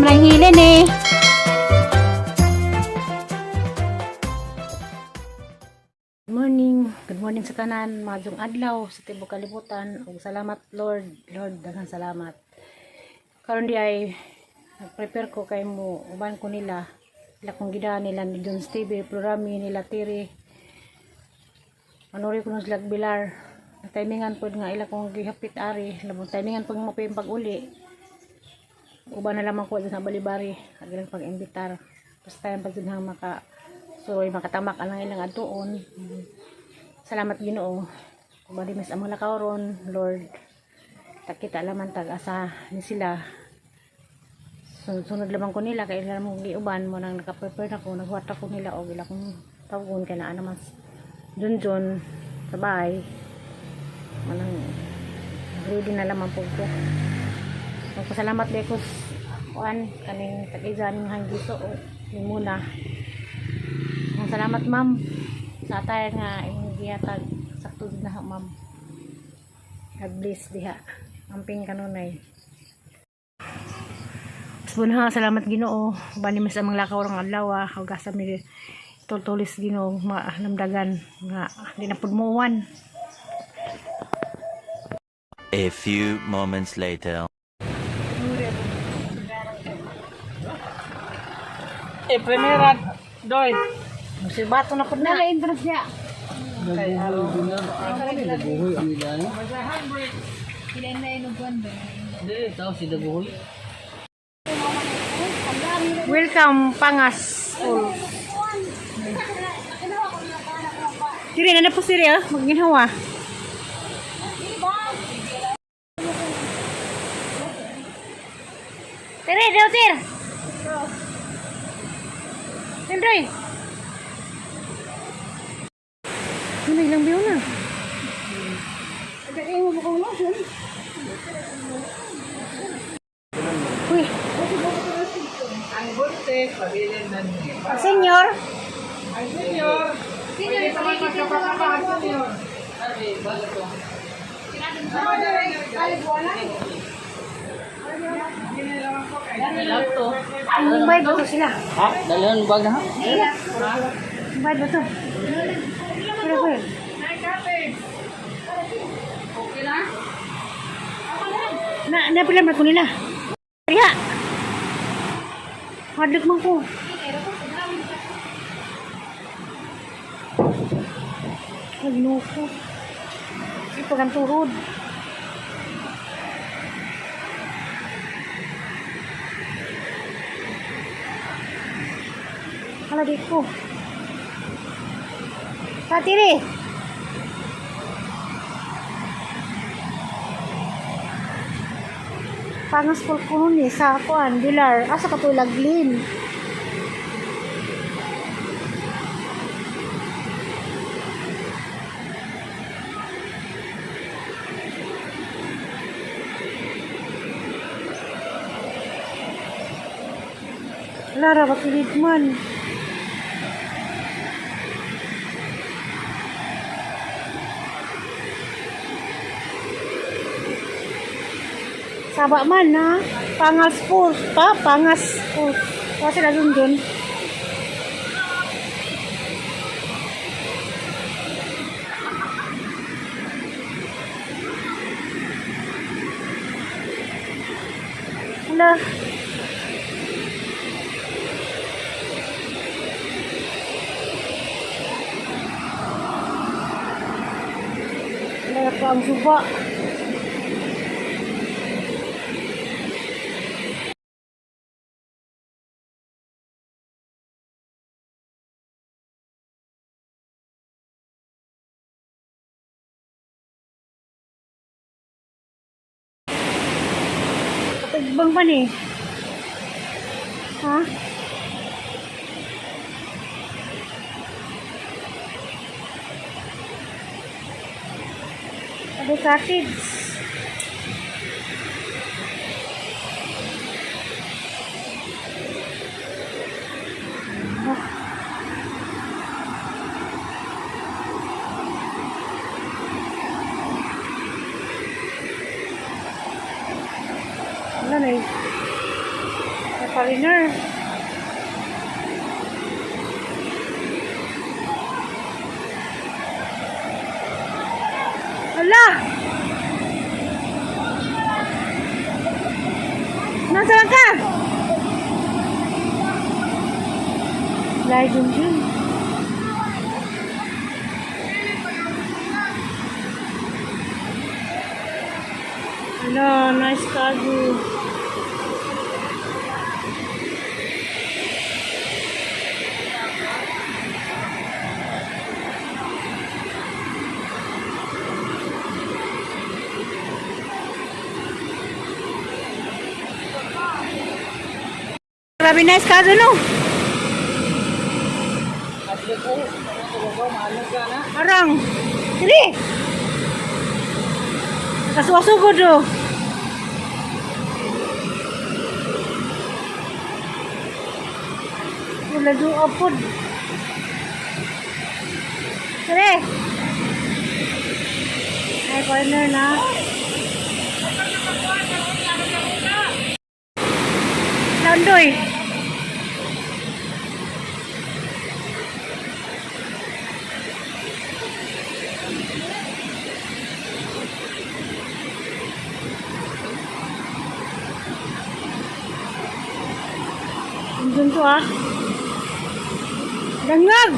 lang hilin eh. Good morning sa tanan, madung adlaw sa tibuok kalibutan. Ug salamat Lord, daghang salamat. Karon di ay nag-prepare ko kay mo uban ko nila. Ila kong gidaan nila ni Don Steve, Florami nila Tiri. Manuri ko ng Slag Bilar. Timingan pod nga ila kong gihapit ari, labong timingan pag mapay pag-uli. Uban na lamang ko sa balibari, agilang pag-imbitar. Basta yung pagdunhang suroy makatamak ang ilang adtuon. Salamat Ginoo. Kung malimis ang mga lakawron, Lord. Takita laman tag-asa ni sila. Sunod lamang ko nila, kaya ilang mong giuban mo nang nakaprepare na ko, nagwata ko nila o gila kong tawagon kaya na naman dun sa bahay. Manang ready na lamang po ko. Magpasalamat din ko kuan kaning tag-izan ng hanggiso o ni muna. Salamat ma'am sa atay nga inyong giyatag sakto na ma'am. God bless diha. Amping kanunay. Subhanallah, salamat Ginoo. Bani mas amang lakaw rang adlaw ug asa mi tulis Ginoo namdagan nga di na pud muwan. A few moments later. Primera doy. Si bato na pud na interest niya. Welcome Pangas School. Tiri na po sila magginhawa. Tiri, Tir. Tindroy. Ano ilang biyo na? Uy. Ang buntis, pabilin na niya. Senyor. Ang senior. Senior, kapakapahan senior. Ay, bala to. Ang bayad ba ito sila? Ha? Dalihan bag ha? Ang bayad ba ito? Kira ko yun. Okay na? Napilan ba ko nila? Riha! Hadlag man ko. Hagno ko. Ipag ang turod. Haladik ko. Tatiri! Pangas po ko nun sa kuan, Bilar. Asa ka po laglin. Lara, bakilid man. Saba man ha. Pangas po. Pangas po. Kasi na dun. Hala. Hala pa ang suba. Tagbang pa ni. Ha? Ada sakit. Wala na eh. foreigner. Hala! Nasaan ka? Lai Junjun. Hala, nice cargo. Grabe nice cargo, no? Arang. Dili. Kasuwa-sugo do. Wala do apod. Dili. Ay, corner na. Landoy. Andun to ah. Dangag!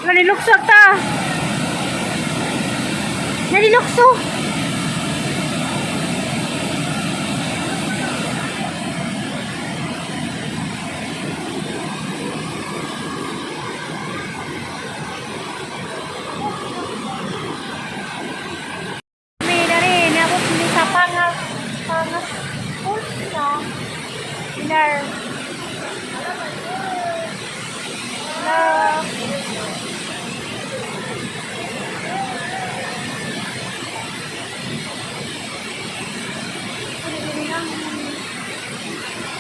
Nalilukso ta! Nalilukso! Pilar. Hello.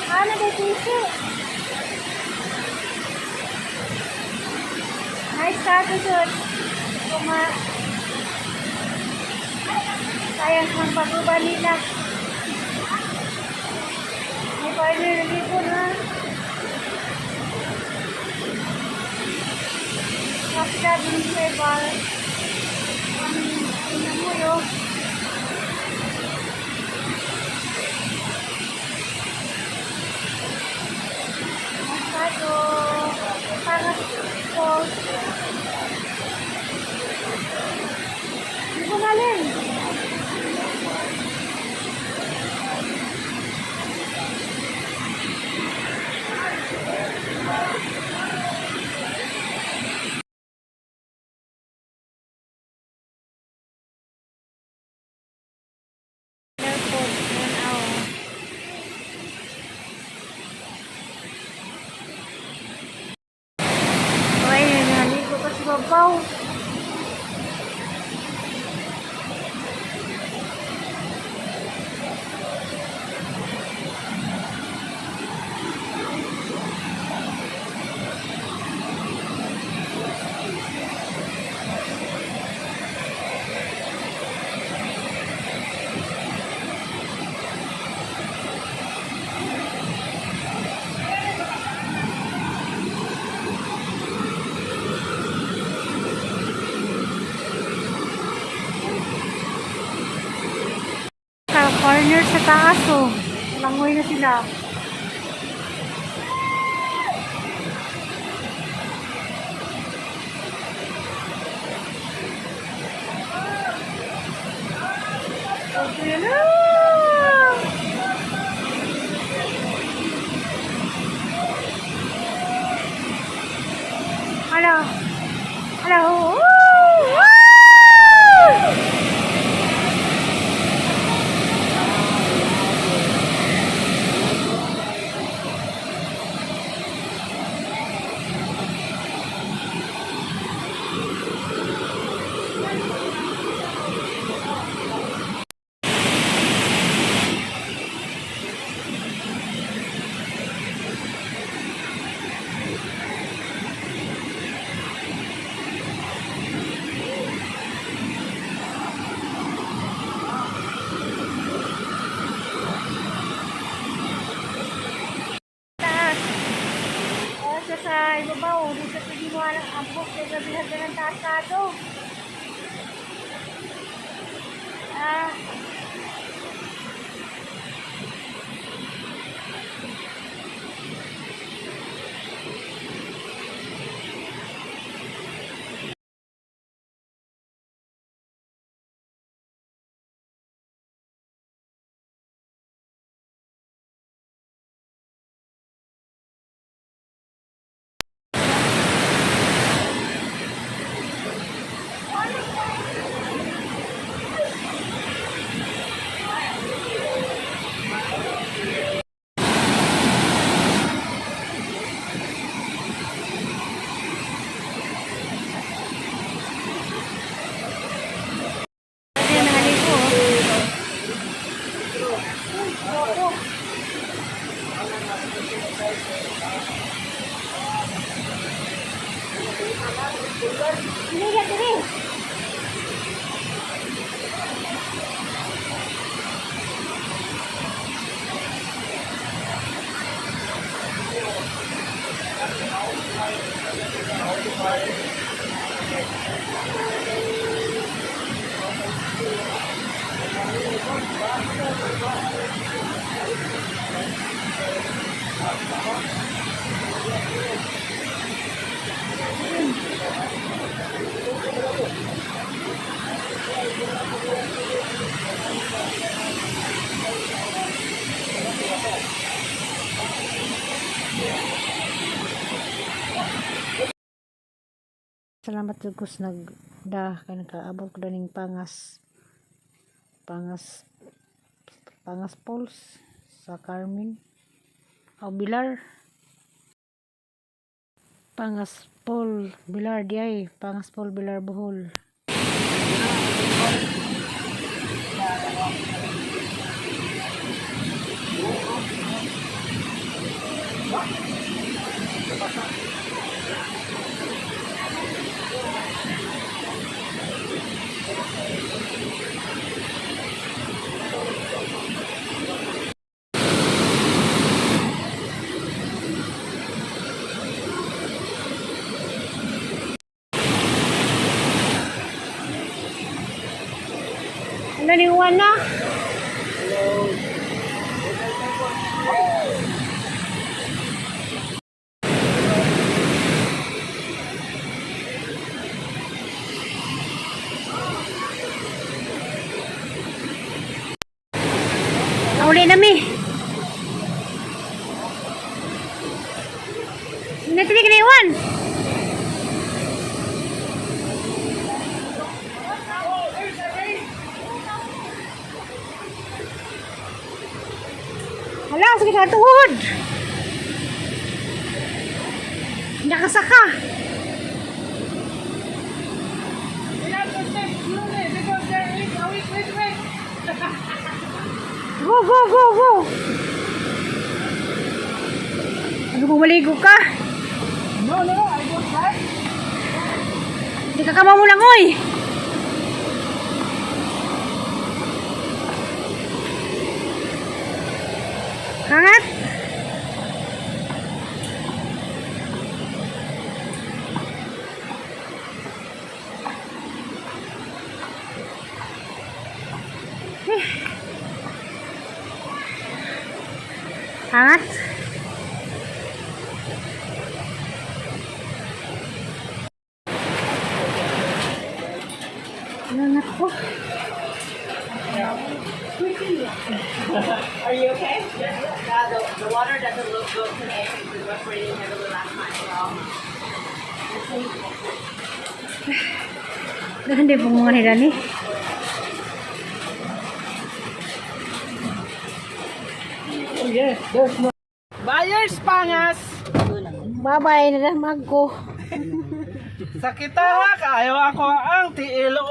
Ano ba ito? Nice photoshoot. Kuma. Sayang ang pagkuba nila. May partner na dito na. Kapita din sa bar. Ano mo yun? Masyado. Para po. Hindi ko nalim. Babaw. Corner sa taas oh. Langoy na sila. Okay na. Hello. Hello. bahay babaw. Dito sa ginawa ng abok. Kaya gabihan ka ng tatado. Ah. Ayan, naligo. Hindi ka diri. Salamat Diyos nagda kay nakaabot ko daning Pangas Falls sa Carmen o Bilar. Pangas Paul Bilar diay, Pangas Paul Bilar Bohol. Ano ni Juan na? Uli na mi. Natinig na Juan. Hala, sakit sa tuhod. Nakasaka. Go, go, go, go. Ano kung maligo ka? No, I don't like. Hindi ka kama mo lang, oy. Hangat. Hangat. Hangat po. Are you okay? The water doesn't look good today because we were pretty heavily last night. Hindi po mga nila ni. Oh yes, there's no. Buyers Pangas. Bye-bye na lang magko. Sa kita ha, kayo ako ang tiilo